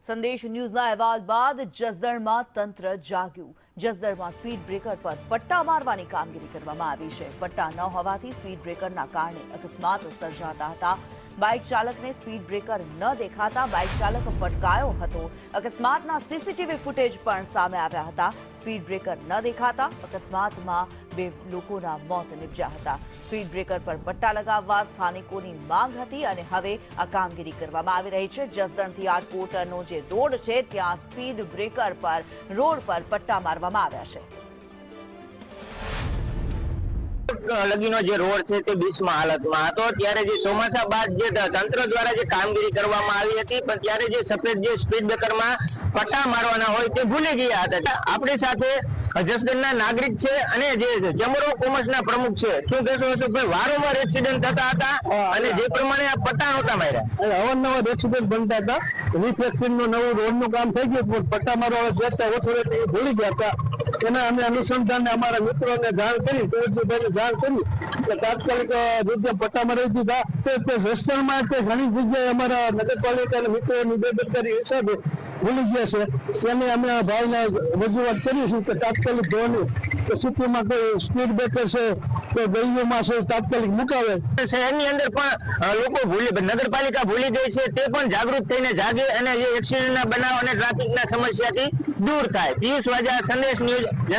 સંદેશ ન્યૂઝના અહેવાલ બાદ જસદણમાં તંત્ર જાગ્યું। જસદણમાં સ્પીડ બ્રેકર પર પટ્ટા મારવાની કામગીરી કરવામાં આવી છે। પટ્ટા ન હોવાથી સ્પીડ બ્રેકરના કારણે અકસ્માત સર્જાતા હતા। બાઇક ચાલકને સ્પીડ બ્રેકર ન દેખાતા બાઇક ચાલક પટકાયો હતો। અકસ્માતના સીસીટીવી ફૂટેજ પણ સામે આવ્યા હતા। સ્પીડ બ્રેકર ન દેખાતા અકસ્માતમાં 2 લોકોના મોત નિપજ્યા હતા। સ્પીડ બ્રેકર પર પટ્ટા લગાવવા સ્થાનિકોની માંગ હતી અને હવે આ કામગીરી કરવામાં આવી રહી છે। જસદણથી આટકોટનો જે રોડ છે ત્યાં સ્પીડ બ્રેકર પર રોડ પર પટ્ટા મારવામાં આવ્યા છે। લગીનો જે રોડ છે તે બિસ્માર હાલતમાં હતો। ત્યારે જે ચોમાસા બાદ જે તંત્ર દ્વારા જે કામગીરી કરવામાં આવી હતી પણ ત્યારે જે સફેદ જે સ્પીડ બ્રેકરમાં પટ્ટા મારવાના હોય તે ભૂલી ગયા હતા। આપણી સાથે જસદણના નાગરિક છે અને જે ચમરો કોમર્સના પ્રમુખ છે। શું કહેશો અશોકભાઈ, વારંવાર એક્સિડન્ટ થતા હતા અને જે પ્રમાણે આ પટ્ટા નહોતા માર્યા, અવારનવાર એક્સિડન્ટ બનતા હતા। રિફ્લેક્શનનું નવું રોડનું કામ થઈ ગયું પણ પટ્ટા મારવા જતા ઓથોરિટી ભૂલી ગયા હતા। એના અમે અનુસંધાને અમારા મિત્રોને જાણ કરી, કલેક્ટરને જાણ કરી કે તાત્કાલિક રીતે પટ્ટા મારી દીધા। તે જસદણમાં તે ઘણી જગ્યાએ અમારા નગરપાલિકાના મિત્રોની બેદરકારી હિસાબે ભૂલી ગયા છે। એને અમે આ ભાઈને રજૂઆત કરી છે કે તાત્કાલિક ધોરણે કે સિટીમાં કોઈ સ્પીડ બ્રેકર છે કે ગલીઓમાં છે તાત્કાલિક મુકાવે। શહેરની અંદર પણ લોકો નગરપાલિકા ભૂલી ગઈ છે, તે પણ જાગૃત થઈને જાગે અને જે એક્સિડન્ટના બનાવ અને ટ્રાફિકના સમસ્યાથી દૂર થાય। પિયુષ વાજા, સંદેશ ન્યૂઝ।